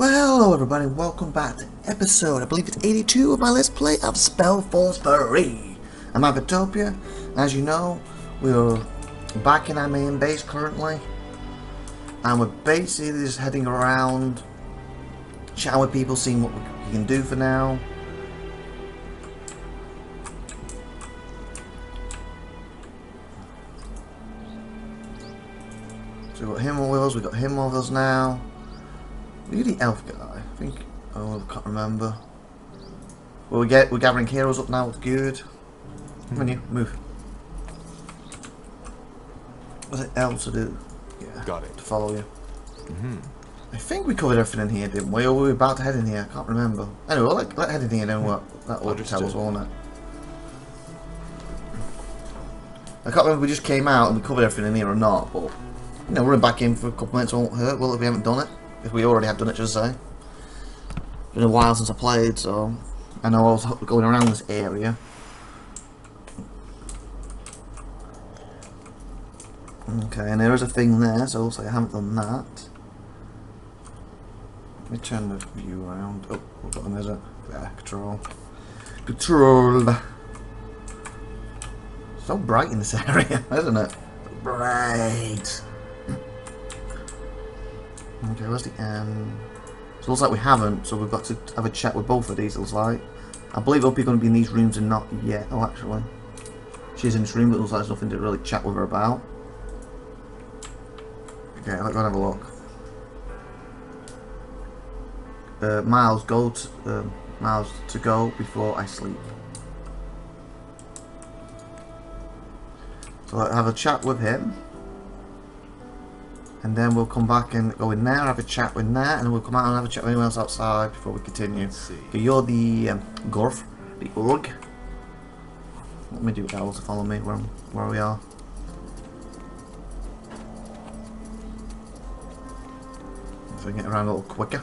Well, hello everybody, welcome back to episode, I believe it's 82 of my Let's Play of Spellforce 3. I'm IVATOPIA. As you know, we're back in our main base currently, and we're basically just heading around, chatting with people, seeing what we can do for now. So we've got him with us, we've got him with us now. Who's the elf guy? I think. Oh, I can't remember. Well, we're gathering heroes up now. It's good. Come on, you move. What's it else to do? Yeah, got it. To follow you. I think we covered everything in here, didn't we? Or were we about to head in here? I can't remember. Anyway, we'll let head in here. Then what? That ought to tell us, won't it? I can't remember if we just came out and we covered everything in here or not. But you know, running back in for a couple minutes won't hurt. Well, if we haven't done it. If we already have done it, just say. It's been a while since I played, so I know I was going around this area. Okay, and there is a thing there, so also I haven't done that. Let me turn the view around. Oh, what button is it? Yeah, control. Control! So bright in this area, isn't it? Bright! Okay, where's the end? So it looks like we haven't, so we've got to have a chat with both of these, it looks like. I believe Opie's going to be in these rooms and not yet. Oh, actually. She's in this room, but it looks like there's nothing to really chat with her about. Okay, let's go and have a look. Miles to go before I sleep. So I'll have a chat with him. And then we'll come back and go in there, have a chat with that, and then we'll come out and have a chat with anyone else outside before we continue. Okay, you're the Gorf, the Org. Let me do L to follow me where we are. If I can get around a little quicker.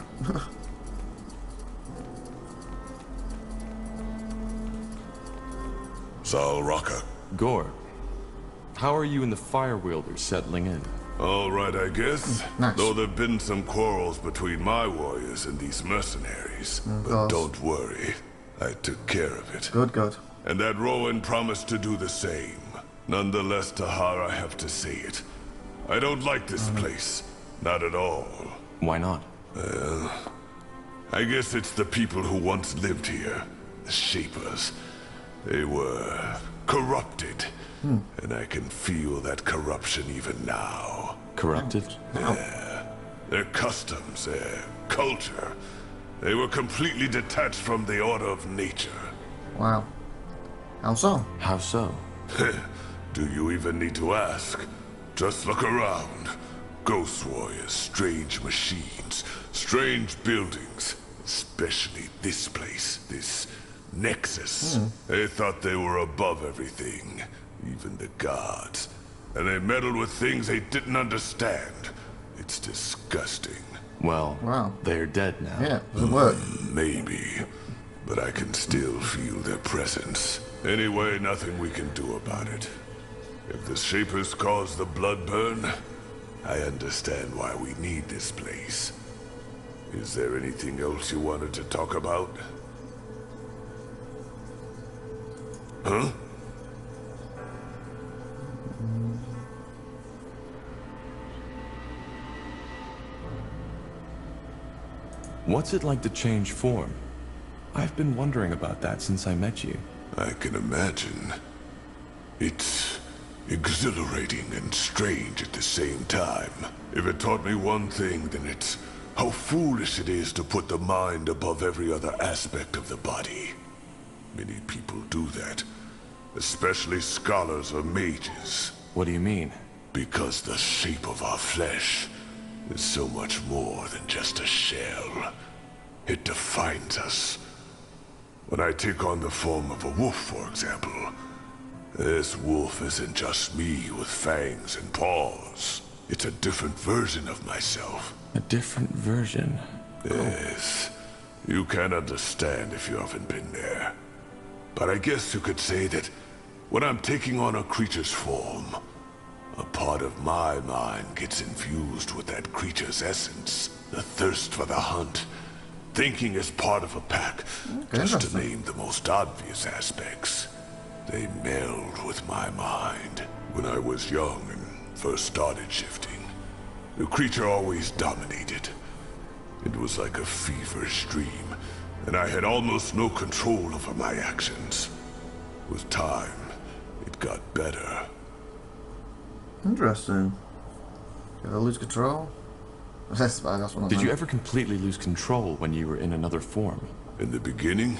Sal Raka. Gor, how are you and the Fire Wielders settling in? All right, I guess. Nice. Though there've been some quarrels between my warriors and these mercenaries. But don't worry, I took care of it. Good, good. And that Rowan promised to do the same. Nonetheless, Tahar, I have to say it. I don't like this place. Not at all. Why not? Well, I guess it's the people who once lived here. The Shapers. They were corrupted. And I can feel that corruption even now. Corrupted? Yeah. Their customs, their culture. They were completely detached from the order of nature. Wow. How so? How so? Do you even need to ask? Just look around. Ghost warriors, strange machines, strange buildings. Especially this place, this Nexus. They thought they were above everything. Even the gods. And they meddled with things they didn't understand. It's disgusting. Well, Wow. they're dead now. Yeah, doesn't work. Maybe. But I can still feel their presence. Anyway, nothing we can do about it. If the Shapers caused the blood burn, I understand why we need this place. Is there anything else you wanted to talk about? Huh? What's it like to change form? I've been wondering about that since I met you. I can imagine. It's exhilarating and strange at the same time. If it taught me one thing, then it's how foolish it is to put the mind above every other aspect of the body. Many people do that, especially scholars or mages. What do you mean? Because the shape of our flesh is so much more than just a shell. It defines us. When I take on the form of a wolf, for example, this wolf isn't just me with fangs and paws. It's a different version of myself. A different version? Yes. You can understand if you haven't been there. But I guess you could say that when I'm taking on a creature's form, A part of my mind gets infused with that creature's essence, the thirst for the hunt. Thinking as part of a pack, just to name the most obvious aspects. They meld with my mind. When I was young and first started shifting, the creature always dominated. It was like a feverish dream, and I had almost no control over my actions. With time, it got better. Interesting. You ever lose control? That's one of them. Did you ever completely lose control when you were in another form? In the beginning,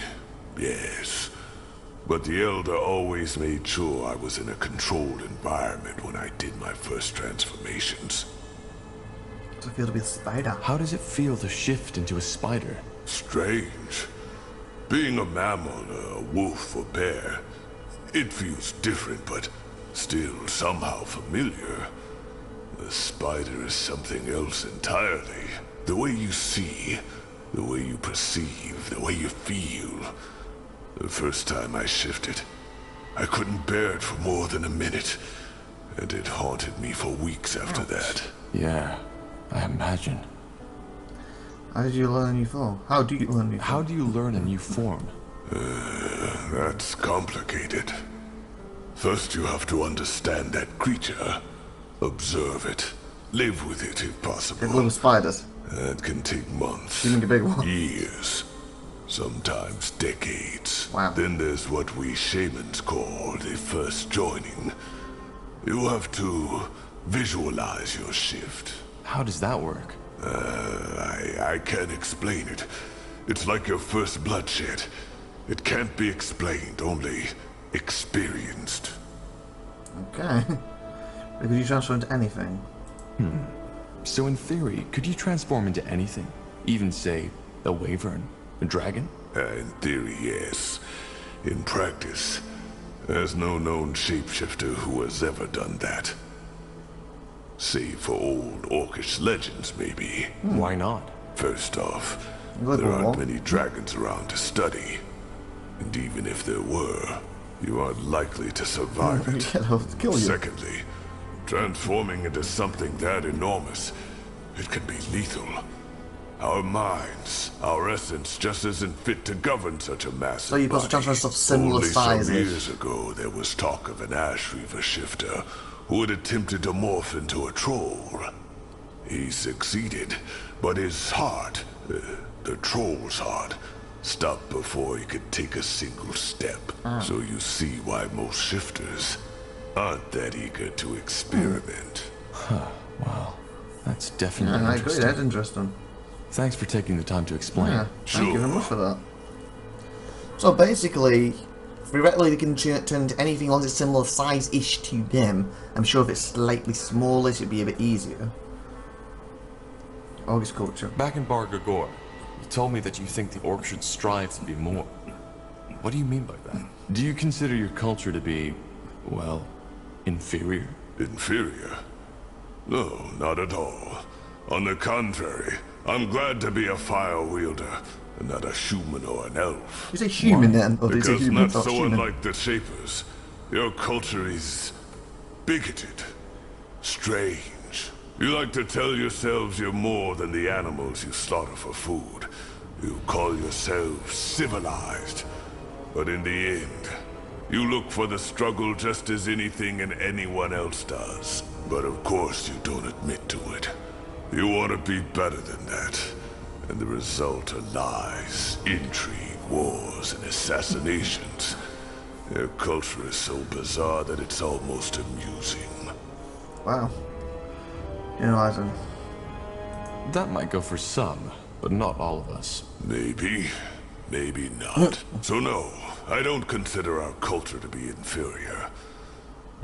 yes. But the Elder always made sure I was in a controlled environment when I did my first transformations. How does it feel to be a spider? How does it feel to shift into a spider? Strange. Being a mammal, a wolf or bear, it feels different, but still somehow familiar. The spider is something else entirely. The way you see, the way you perceive, the way you feel. The first time I shifted, I couldn't bear it for more than a minute, and it haunted me for weeks after that. Yeah, I imagine. How did you learn a new form? How do you learn a new form? How do you learn a new form? That's complicated. First you have to understand that creature. Observe it. Live with it if possible. Big little spiders. That can take months. You mean a big one? Years. Sometimes decades. Wow. Then there's what we shamans call the first joining. You have to visualize your shift. How does that work? I can't explain it. It's like your first bloodshed. It can't be explained, only experienced. Okay. Could you transfer into anything? So in theory, could you transform into anything? Even, say, a wyvern? A dragon? In theory, yes. In practice, there's no known shapeshifter who has ever done that. Save for old orcish legends, maybe. Why not? First off, Good there aren't one. many dragons around to study. And even if there were, you aren't likely to survive it. Yeah, they'll kill you. Secondly, transforming into something that enormous, it can be lethal. Our minds, our essence just isn't fit to govern such a massive So you're supposed to transfer stuff similar Only sizes. some years ago, there was talk of an Ash Reaver shifter who had attempted to morph into a troll. He succeeded, but his heart, the troll's heart, stopped before he could take a single step. So you see why most shifters aren't that eager to experiment. Wow, that's definitely Yeah, I agree, interesting. that's interesting. Thanks for taking the time to explain. Yeah, thank you very Sure. much for that. So basically, theoretically they can turn into anything once it's similar size-ish to them. I'm sure if it's slightly smaller, it'd be a bit easier. August culture. Back in Bar Gor, you told me that you think the orc should strive to be more. What do you mean by that? Do you consider your culture to be, well, inferior? Inferior? No, not at all. On the contrary, I'm glad to be a fire wielder, and not a human or an elf. You say human then, or do you say Because human? not Oh, so human. unlike the Shapers, your culture is bigoted, strange. You like to tell yourselves you're more than the animals you slaughter for food. You call yourselves civilized. But in the end, you look for the struggle just as anything and anyone else does. But of course you don't admit to it. You want to be better than that. And the result are lies, intrigue, wars, and assassinations. Their culture is so bizarre that it's almost amusing. Wow. Generalizing. That might go for some, but not all of us. Maybe, maybe not. So no, I don't consider our culture to be inferior.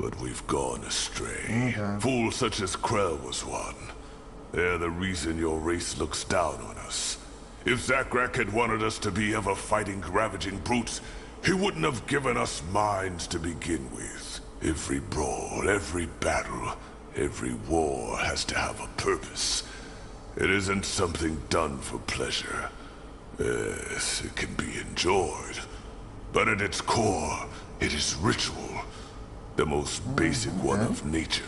But we've gone astray. Okay. Fools such as Krell was one. They're the reason your race looks down on us. If Zakrak had wanted us to be ever-fighting, ravaging brutes, he wouldn't have given us minds to begin with. Every brawl, every battle, every war has to have a purpose. It isn't something done for pleasure. Yes, it can be enjoyed. But at its core, it is ritual. The most basic one of nature.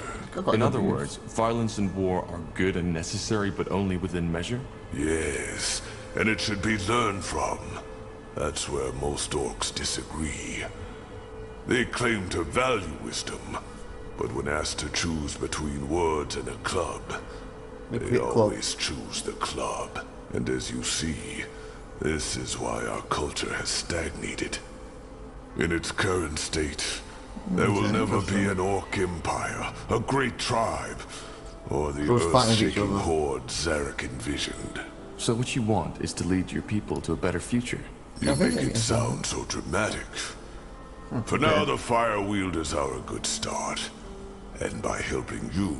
In other words, violence and war are good and necessary, but only within measure? Yes, and it should be learned from. That's where most orcs disagree. They claim to value wisdom, but when asked to choose between words and a club, they always choose the club. And as you see, this is why our culture has stagnated. In its current state, there will never be an orc empire, a great tribe, or the earth-shaking horde Zarek envisioned. So what you want is to lead your people to a better future. You make it sound so dramatic. For now, the Fire Wielders are a good start. And by helping you,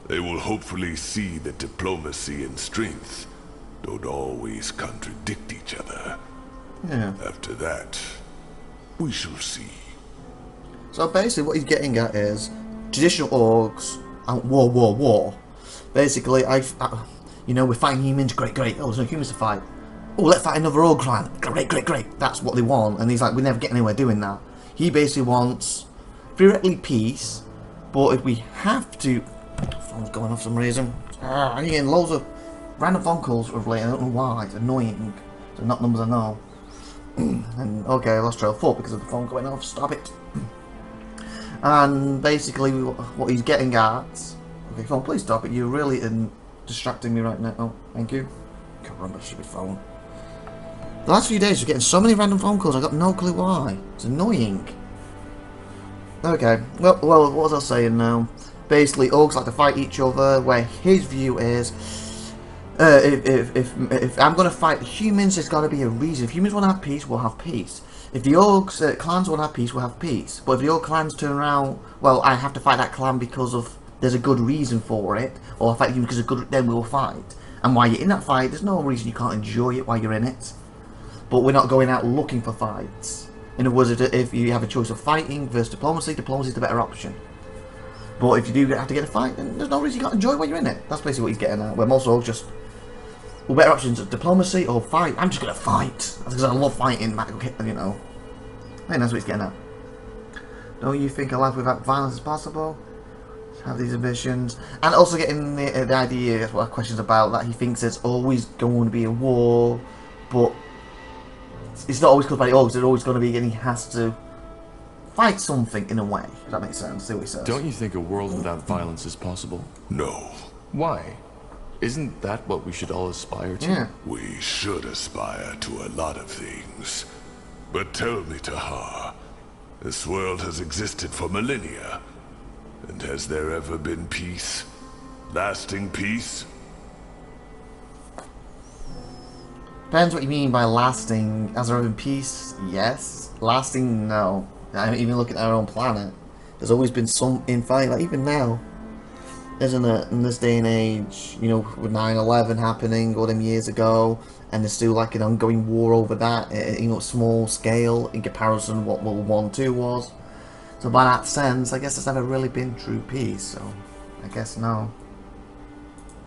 they will hopefully see that diplomacy and strength don't always contradict each other. Yeah. After that, we shall see. So basically what he's getting at is traditional orcs and war. Basically, you know, we're fighting humans, great. Oh, there's no humans to fight. Oh, let's fight another orc clan. Great. That's what they want. And he's like, we never get anywhere doing that. He basically wants theoretically peace, but if we have to... Phone's going off for some reason. I'm getting loads of random phone calls of late. I don't know why. It's annoying. So not numbers I know. And okay, I lost trail of thought because of the phone going off. Stop it. And basically, what he's getting at... Okay, phone, please stop it. You're really distracting me right now. Oh, thank you. Can't remember, stupid phone. The last few days, we're getting so many random phone calls. I got no clue why. It's annoying. Okay, well, what was I saying now? Basically, orcs like to fight each other. Where his view is, if I'm going to fight humans, there's got to be a reason. If humans want to have peace, we'll have peace. If the orcs clans want to have peace, we'll have peace. But if the orc clans turn around, well, I have to fight that clan because of there's a good reason for it, or I fight you because of good, then we'll fight. And while you're in that fight, there's no reason you can't enjoy it while you're in it. But we're not going out looking for fights. In other words, if you have a choice of fighting versus diplomacy, diplomacy is the better option. But if you do have to get a fight, then there's no reason you can't enjoy while you're in it. That's basically what he's getting at. Where most orcs just, well, better options are diplomacy or fight. I'm just going to fight. Because I love fighting, you know. I think that's what he's getting at. Don't you think a life without violence is possible? Have these ambitions. And also getting the idea, that's what our question's about, that he thinks there's always going to be a war, but it's not always caused by the orcs, there's always going to be, and he has to fight something in a way, if that makes sense. See what he says. Don't you think a world without violence is possible? No. Why? Isn't that what we should all aspire to? Yeah. We should aspire to a lot of things. But tell me, Tahar, this world has existed for millennia. And has there ever been peace? Lasting peace? Depends what you mean by lasting. Has there ever been peace? Yes. Lasting? No. I mean, even look at our own planet. There's always been some infighting, like even now. Isn't it? In this day and age, you know, with 9/11 happening all them years ago, and there's still like an ongoing war over that, you know, small scale in comparison to what World War I, II was. So by that sense, I guess there's never really been true peace, so I guess no.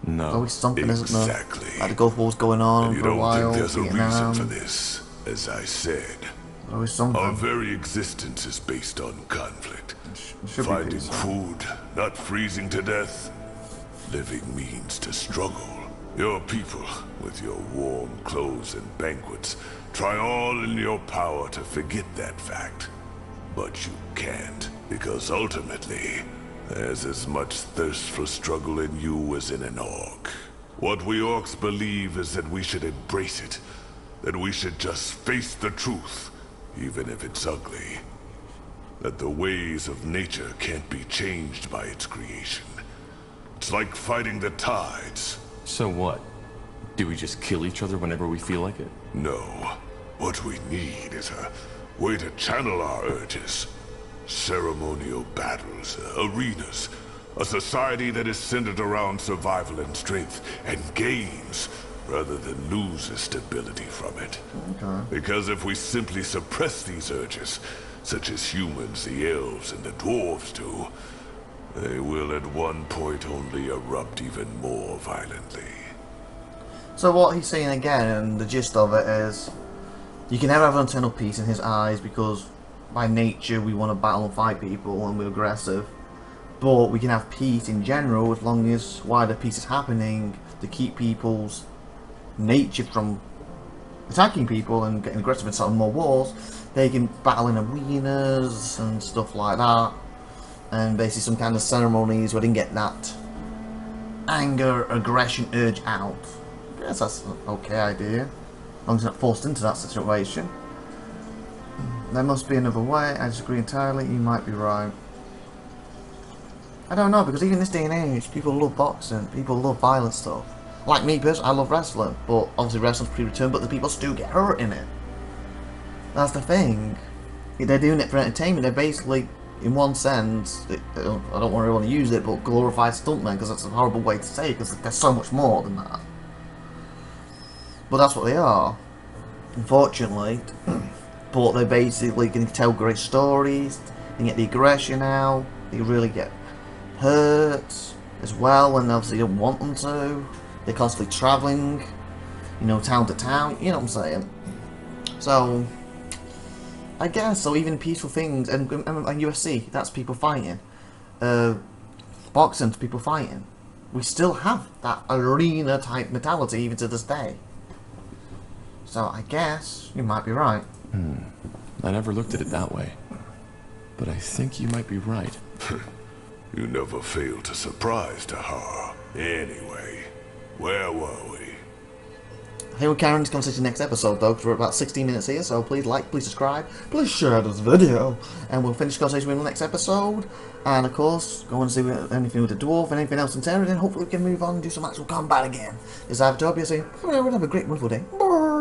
No. There's always something, Exactly. isn't there? Like the Gulf War's going on And you for a don't while, think there's a Vietnam. reason for this? As I said, There's always something. our very existence is based on conflict. Should be Finding peace. food, not freezing to death. Living means to struggle. Your people, with your warm clothes and banquets, try all in your power to forget that fact. But you can't, because ultimately, there's as much thirst for struggle in you as in an orc. What we orcs believe is that we should embrace it, that we should just face the truth, even if it's ugly. That the ways of nature can't be changed by its creation. It's like fighting the tides. So what? Do we just kill each other whenever we feel like it? No. What we need is a way to channel our urges. Ceremonial battles, arenas. A society that is centered around survival and strength, and gains, rather than loses stability from it. Okay. Because if we simply suppress these urges, such as humans, the elves, and the dwarves do, they will at one point only erupt even more violently. So what he's saying again, and the gist of it is, you can never have an eternal peace in his eyes because by nature we want to battle and fight people and we're aggressive. but we can have peace in general as long as while the peace is happening, to keep people's nature from attacking people and getting aggressive and starting more wars. They can battle in arenas and stuff like that, and basically some kind of ceremonies where they can get that anger, aggression, urge out. I guess that's an okay idea, as long as you're not forced into that situation. There must be another way. I disagree entirely. You might be right. I don't know, because even in this day and age, people love boxing, people love violent stuff. Like me personally, I love wrestling, but obviously wrestling's pre-return, but the people still get hurt in it. That's the thing. They're doing it for entertainment. They're basically, in one sense, I don't really want to use it, but glorified stuntmen, because that's a horrible way to say it, because there's so much more than that. But that's what they are, unfortunately. But they basically can tell great stories, they can get the aggression out, they really get hurt as well when obviously you don't want them to. They're constantly travelling, you know, town to town, you know what I'm saying. So, I guess, so even peaceful things, and UFC, that's people fighting. Boxing's people fighting. We still have that arena type mentality even to this day. So I guess you might be right. I never looked at it that way. But I think you might be right. You never fail to surprise Tahar. Anyway, where were we? I think we'll carry on this conversation next episode though, because we're about 16 minutes here, so please like, please subscribe, please share this video, and we'll finish the conversation in the next episode. And of course, go and see anything with the dwarf and anything else in Terra, and hopefully we can move on and do some actual combat again. This is IVATOPIA saying, have a great, wonderful day. Bye.